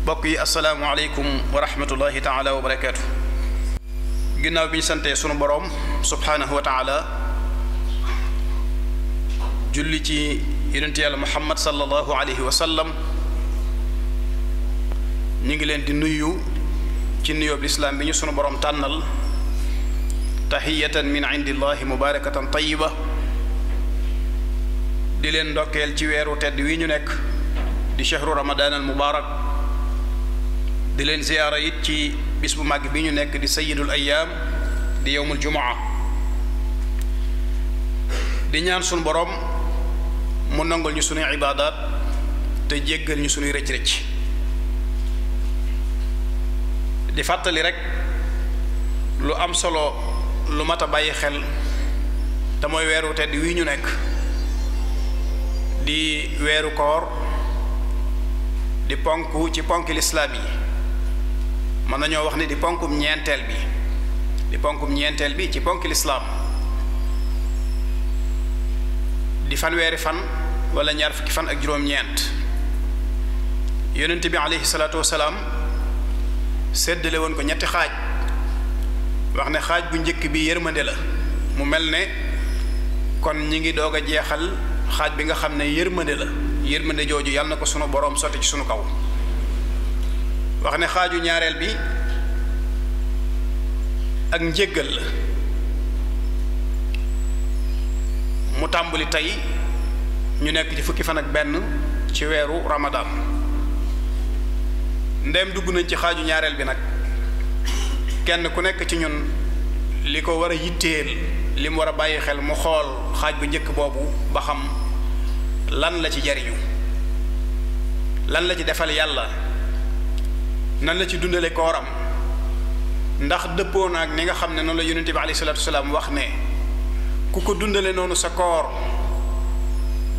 bokk yi asalaamualeykum wa rahmatullahi taala wa barakaatu. ginnaaw bi ñu santee sunu boroom subhaanahu wa taala julli ci yonent yàlla muhammad sallallahu alayhi wa sallam ñu ngi leen di nuyu ci nuyoob lislaam bi ñu sunu boroom tànnal tahiyatan min indillahi mubarakatan tayiba di leen ndokkeel ci weeru tedd wi ñu nekk di shahru ramadan al mubarak di leen ziyaara it ci bis bu màgg bi ñu nekk di sayyidul ayyaam di yowmul jumaa di ñaan sunu boroom mu nangul ñu sunuy ibaadaat te jéggal ñu sunuy rëcc-rëcc di fàttali rek lu am solo lu mat a bàyyi xel te mooy weeru tedd wi ñu nekk di weeru koor di ponk ci ponki lislaam yi mën nañoo wax ni di ponkum ñeenteel bi ci ponki lislaam di fanweeri fan wala ñaar fukki fan ak juróom-ñeent yonent bi aleyhi salaatu wasalaam séddale woon ko ñetti xaaj wax ne xaaj bu njëkk bi yërmande la mu mel ne kon ñi ngi doog a jeexal xaaj bi nga xam ne yërmande la yërmande jooju yàlla na ko sunu boroom sotti ci sunu kaw wax ne xaaju ñaareel bi ak njéggal la mu tàmbali tey ñu nekk ci fukki fan ak benn ci weeru Ramadan ndem dugg nañ ci xaaju ñaareel bi nag kenn ku nekk ci ñun li ko war a yitteel li mu war a bàyyi xel mu xool xaaj bu njëkk boobu ba xam lan la ci jariñu lan la ci defal yàlla nan la ci dundale kooram ndax dëppoo na ak ni nga xam ne noonu la yonent bi alayhi salaatu wasalaam wax ne ku ko dundale noonu sa koor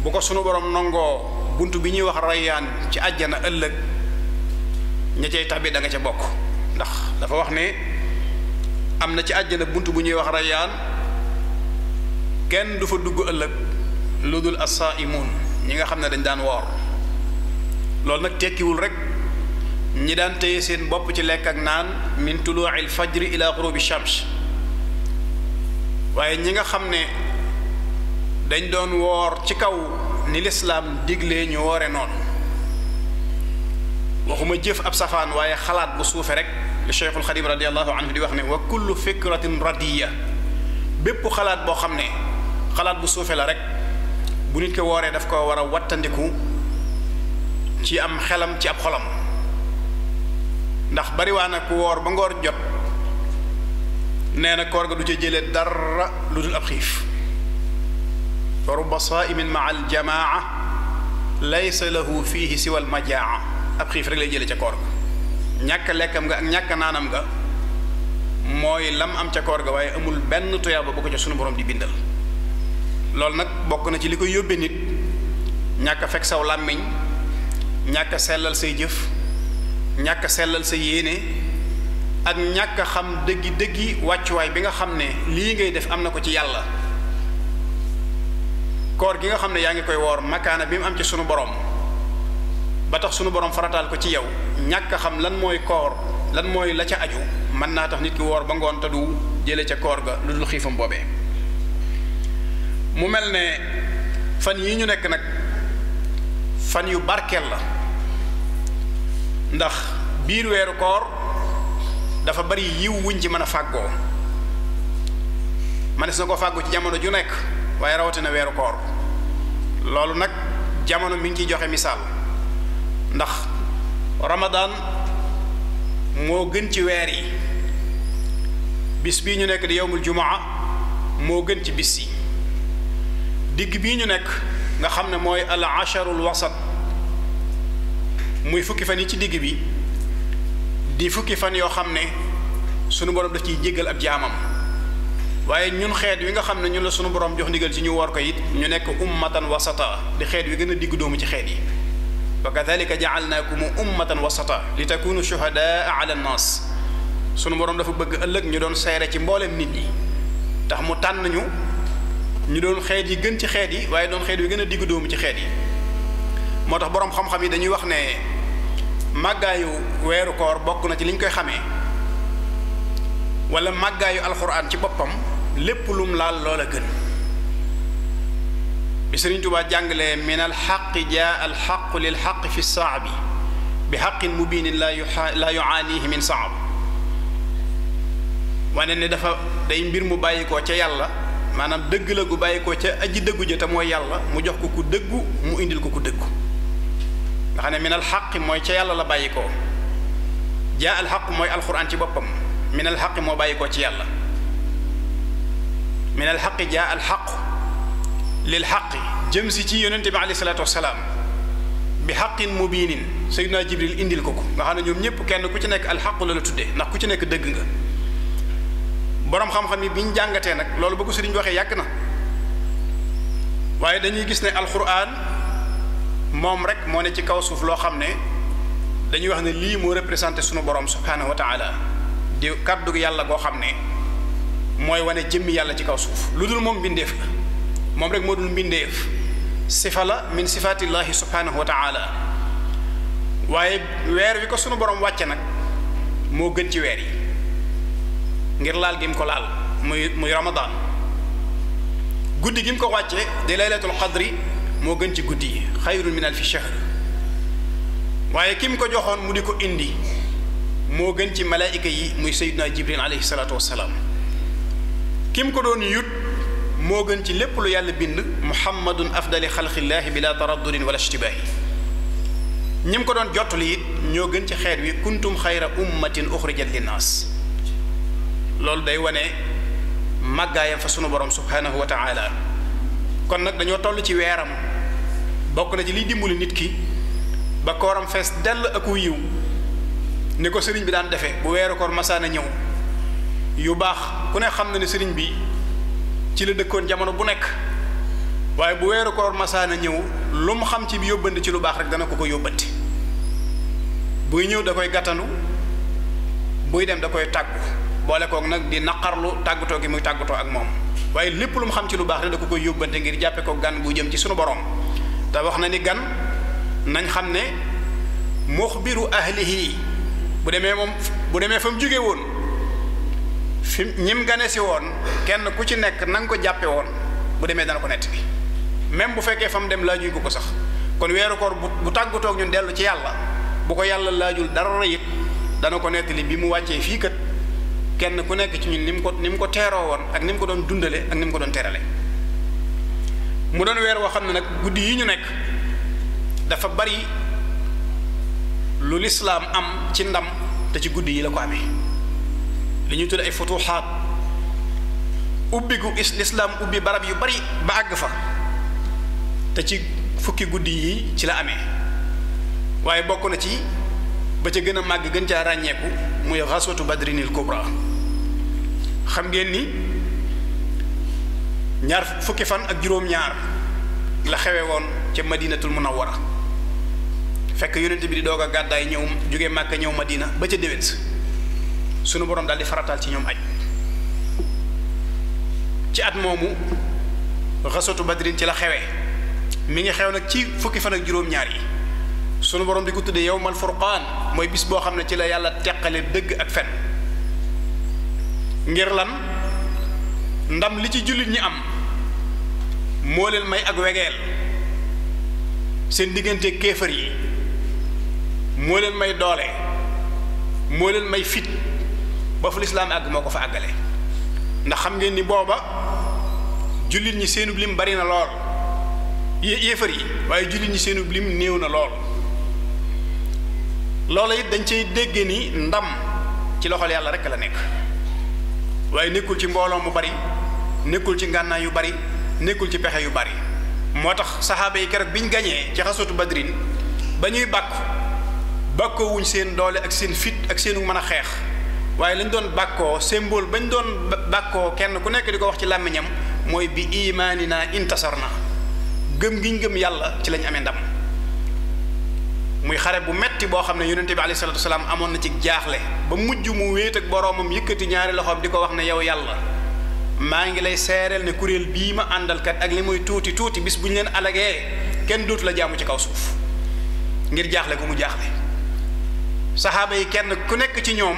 bu ko sunu borom nangoo bunt bi ñuy wax rayyaan ci àjjana ëllëg ña cay tax bi da nga ca bokk ndax dafa wax ne am na ci àjjana bunt bu ñuy wax rayyaan kenn du fa dugg ëllëg lu dul as-saa'imuun ñi nga xam ne dañ daan woor loolu nag tekkiwul rek ñi daan téye seen bopp ci lekk ak naan min tuluu'il fajri ila ghurubi shams waaye ñi nga xam ne dañ doon woor ci kaw ni lislaam diglee ñu woore noonu waxuma jëf ab safaan waaye xalaat bu suufe rek li Cheikhul Xadim radiyallahu anhu di wax ne wa kullu fikratin radiya bépp xalaat boo xam ne xalaat bu suufe la rek bu nit ko wooree daf ko war a wattandiku ci am xelam ci ab xolam ndax bariwaa na ku woor ba ngoor jot nee na koor ga du ca jëlee dara lu dul ab xiif fa rubba saa'imin maa al jamaa laysa lahu fiihi siwa al majaa ab xiif rek lay jëlee ca koor ga ñàkk lekkam nga ak ñàkk naanam nga mooy lam am ca koor ga waaye amul benn tuyaaba bu ko ca sunu borom di bindal loolu nag bokk na ci li koy yóbbee nit ñàkk a fekk saw làmmiñ ñàkk a sellal say jëf ñàkk a sellal sa yéene ak ñàkk a xam dëggi wàccuwaay bi nga xam ne lii ngay def am na ko ci yàlla koor gi nga xam ne yaa ngi koy woor makaana bi mu am ci sunu borom ba tax sunu borom farataal ko ci yow ñàkk a xam lan mooy koor lan mooy la ca aju mën naa tax nit ki woor ba ngoon te du jële ca koor ga lu dul xiifam boobee mu mel ne fan yi ñu nekk nag fan yu barkeel la ndax biir weeru koor dafa bari yiw wuñ ci mën a fàggoo manes na ko fàggu ci jamono ju nekk waaye rawatina weeru koor loolu nag jamono mi ngi ciy joxe misaal ndax Ramadan moo gën ci weer yi bis bii ñu nekk di yowmul jumaa moo gën ci bis yi digg bii ñu nekk nga xam ne mooy al asharul wasat muy fukki fan yi ci digg bi di fukki fan yoo xam ne sunu borom daf ciy jéggal ab jaamam waaye ñun xeet wi nga xam ne ñun la sunu borom jox ndigal ci ñu woor ko it ñu nekk ummatan wasata di xeet wi gën a digg doomu ci xeet yi wa kadhalika ja'alnaakum ummatan wasata li takunu shuhadaa ala nnaas sunu borom dafa bëgg ëllëg ñu doon seere ci mboolem nit ñi tax mu tànn ñu doon xeet yi gën ci xeet yi waaye doon xeet wi gën a digg doomu ci xeet yi moo tax boroom xam-xam yi dañuy wax ne màggaayu weeru koor bokk na ci liñ koy xamee wala màggaayu alxuraan ci boppam lépp lum laal loola gën bi Sëriñ Tuubaa jàngalee min alxaqi jaa alxaqu lil xaq fi saabi bi xaqin mubinin la yuaanihi min saab wane ne dafa day mbir mu bàyyikoo ca yàlla maanaam dëgg la gu bàyyikoo ca aji dëggu ja te mooy yàlla mu jox ko ku dëggu mu indil ko ku dëggu nga xam ne min alxaqi mooy ca yàlla la bàyyikoo jaa alxaq mooy alxuraan ci boppam min alxaqi moo bàyyikoo ci yàlla min alxaqi jaa alxaq lil xaqi jëm si ci yonente bi alayhi salaatu wasalaam bi xaqin mubinin Seydina Jibril indil ko nga xam ne ñoom ñëpp kenn ku ci nekk alxaqu la la tuddee ndax ku ci nekk dëgg nga boroom xam-xam yi bi ñu jàngatee nag loolu ba ko sëriñ bi waxee yàgg na waaye dañuy gis ne alquran moom rek moo ne ci kaw suuf loo xam ne dañuy wax ne lii moo représenté sunu borom subhanahu wa taala di kàddu yàlla goo xam ne mooy wane jëmmi yàlla ci kaw suuf lu dul moom mbindeef la moom rek moo dul mbindeef sifa la min sifatillahi subhanahu wa taala waaye weer wi ko sunu borom wàcce nag moo gën ci weer yi ngir laal gi mu ko laal muy ramadan guddi gi mu ko wàcce di laylatul qadri moo gën ci guddi yi xayrun min alfi shahr waaye ki mu ko joxoon mu di ko indi moo gën ci malaayika yi muy sayyidina jibril alayhi salaatu wassalaam ki mu ko doon yut moo gën ci lépp lu yàlla bind muhammadun afdali xalqillaahi bila taraddudin wala ishtibaahi ñi mu ko doon jottali it ñoo gën ci xeet wi kuntum xayra ummatin uxrijat linnaas loolu day wane màggaayam fa sunu borom subhanahu wa taala kon nag dañoo toll ci weeram bokk na ci liy dimbali nit ki ba kooram fees dell aku yiw ni ko sëriñ bi daan defee bu weeru koor masaana ñëw yu baax ku ne xam na ne sëriñ bi ci la dëkkoon jamono bu nekk waaye bu weeru koor masaana ñëw lu mu xam ci bi yóbbandi ci lu baax rek dana ko yóbbante buy ñëw da koy gàttanu buy dem da koy tàggu boole koog nag di naqarlu tàggatoo gi muy tàggatoo ak moom waaye lépp lu mu xam ci lu baax rek da ko koy yóbbante ngir jàppe ko gan bu jëm ci sunu borom te wax na ni gan nañ xam ne muxbiru ahlihi bu demee fa mu jóge woon fi ñim gane si woon kenn ku ci nekk na nga ko jàppe woon bu demee dana ko nett bi même bu fekkee fa mu dem laajuy ko sax kon weeru koor bu tàggatoog ñun dellu ci yàlla bu ko yàlla laajul dara it dana ko nettali bi mu wàccee fii kat kenn ku nekk ci ñun ni mu ko teeroo woon ak ni mu ko doon dundale ak ni mu ko doon terale mu doon weer woo xam ne nag guddi yi ñu nekk dafa bari lu lislaam am ci ndam te ci guddi yi la ko amee li ñuy tudd ay futuxaat ubbi gu lislaam ubbi barab yu bari ba àgg fa te ci fukki guddi yi ci la amee waaye bokk na ci ba ca gën a màgg gën caa ràññeeku muy xaswatu badrinil kubra xam ngeen ni ñaar fukki fan ak juróom-ñaar la xewe woon ca madinatul munawwara fekk yonent bi di doog a gàddaay ñëw jóge Màkka ñëw Madina ba ca déwén sunu borom daal di farataal ci ñoom aj ci at moomu xaswatu badrin ci la xewee mi ngi xew nag ci fukki fan ak juróom-ñaar yi sunu borom di ko tuddee yawmal furqaan mooy bis boo xam ne ci la yàlla teqale dëgg ak fen ngir lan ndam li ci jullit ñi am moo leen may ak wegeel seen diggante kéefar yi moo leen may doole moo leen may fit ba fu lislaam àgg moo ko fa àggale ndax xam ngeen ni booba jullit ñi seenub lim bari na lool yéefar yi waaye jullit ñi seenub lim néew na lool loola it dañ cay dégg ni ndam ci loxol yàlla rek la nekk waaye nekkul ci mbooloo mu bari nekkul ci ngànnaay yu bari nekkul ci pexe yu bari moo tax saxaaba yi keroog biñ gañee ci xaswatu badrin ba ñuy bàkkoo wuñ seen doole ak seen fit ak seenu mën a xeex waaye lañ doon bàkkoo symbole bañ doon bàkkoo kenn ku nekk di ko wax ci làmmiñam mooy bi imaanina intasarna gëm giñ gëm yàlla ci lañ amee ndam muy xare bu metti boo xam ne yonente bi alayhi salaatu wasalaam amoon na ci jaaxle ba mujj mu wéet ak boroomam yëkkati ñaari loxoom di ko wax ne yow yàlla maa ngi lay seereel ne kuréel bii ma àndalkat ak li muy tuuti tuuti bis bu ñu leen alagee kenn dootu la jaamu ci kaw suuf ngir jaaxle gu mu jaaxle saxaaba yi kenn ku nekk ci ñoom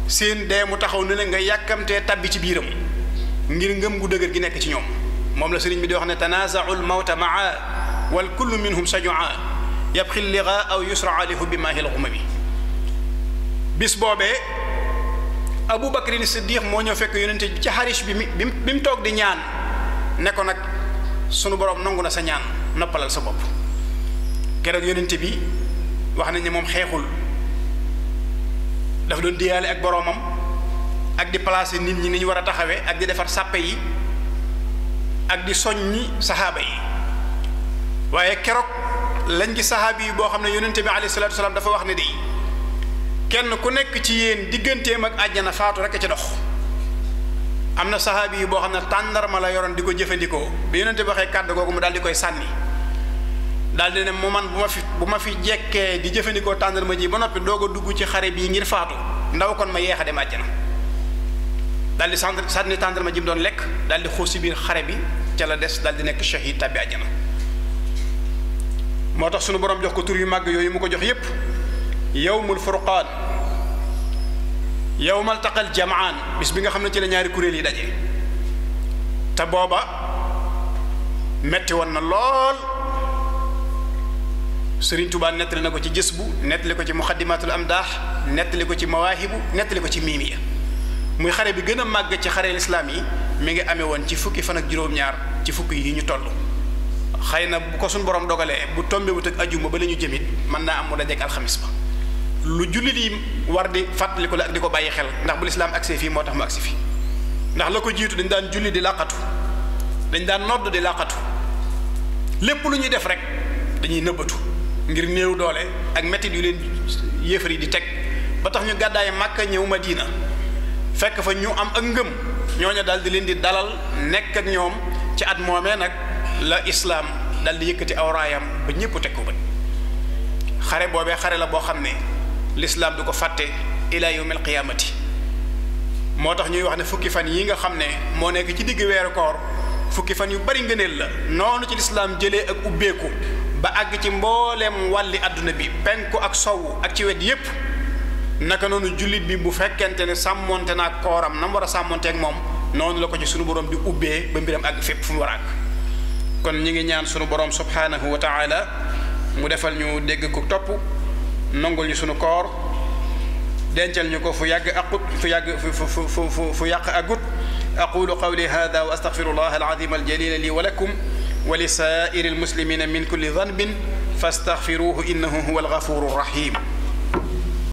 seen dee mu taxaw ne la nga yàkkamtee tabbi ci biiram ngir ngëm gu dëgër gi nekk ci ñoom moom la sëriñ bi di wax ne tanaaza'u l-mawta maa wal kullu minhum sajua yabxi liga aw yusraa li hubbi maahi l-ghumami bis boobee Abu Bakrin Siddiq moo ñëw fekk yonente bi ci xaris bi mu toog di ñaan ne ko nag sunu borom nangu na sa ñaan noppalal sa bopp keroog yonente bi wax nañ ne moom xeexul dafa doon diyaale ak boroomam ak di placer nit ñi ni ñu war a taxawee ak di defar sàppe yi ak di soññi saxaaba yi waaye keroog lañ gi saxaabi yi boo xam ne yonente bi alayhi salaatu wasalaam dafa wax ne de kenn ku nekk ci yéen digganteem ak àjjana faatu rek ci dox am na saxaabi yi boo xam ne tàndarma la yoroon di ko jëfandikoo bi yonente bi waxee kàddu googu mu daal di koy sànni daal di ne mu man bu ma fi jekkee di jëfandikoo tàndarma ji ba noppi doog a dugg ci xare bii ngir faatu ndaw kon ma yeex a dem àjjana daal di sànni tàndarma ji mu doon lekk daal di xuus si biir xare bi ca la des daal di nekk shahid tàbbi àjjana moo tax sunu borom jox ko tur yu màgg yooyu mu ko jox yépp yawmul furqaan yawmal taqal jamaan bis bi nga xam ne ci la ñaari kuréel yi daje te booba metti woon na lool Sëriñ Tuubaa nettali na ko ci jës bu nettali ko ci muxaddimatul amdaax nettali ko ci mawaahibu nettali ko ci miimiya muy xare bi gën a màgg ci xare lislaam yi mi ngi amee woon ci fukki fan ak juróom-ñaar ci fukki yi ñu toll xëy na bu ko suñ borom dogalee bu tombé wut ak ajuma ba la ñu jëmit mën naa am mu dajeek alxamis ba lu jullit yi war di fàttaliku la ak di ko bàyyi xel ndax bu lislaam agsee fii moo tax mu agsi fii ndax la ko jiitu dañ daan julli di làqatu dañ daan nodd di làqatu lépp lu ñuy def rek dañuy nëbbatu ngir néew doole ak mettit yu leen yéefar yi di teg ba tax ñu gàddaay Màkka ñëw Madina fekk fa ñu am ak ngëm ñooñu daal di leen di dalal nekk ak ñoom ci at moomee nag la islaam daal di yëkkati awraayam ba ñëpp teg ko bët xare boobee xare la boo xam ne lislaam du ko fàtte ila yawmil qiyaamati moo tax ñuy wax ne fukki fan yi nga xam ne moo nekk ci digg weeru koor fukki fan yu bari ngëneel la noonu ci lislaam jëlee ak ubbeeku ba àgg ci mbooleem wàlli àdduna bi penku ak sowu ak ci wet yépp naka noonu jullit bi bu fekkente ne sàmmonte naa kooram na mu war a sàmmonteek moom noonu la ko ci sunu borom di ubbee ba mbiram àgg fépp fu mu war a àgg kon ñi ngi ñaan sunu borom subhanahu wa taala mu defal ñu dégg ko topp nongul ñu sunu koor dencal ñu ko fu yàgg aqut fu yàq agut aqulu qawli hada wa astaghfirullah alazim aljalila li wa lakum wa li saa'iri almuslimina min kulli dhanbin fastaghfiruhu innahu huwa alghafuru rahim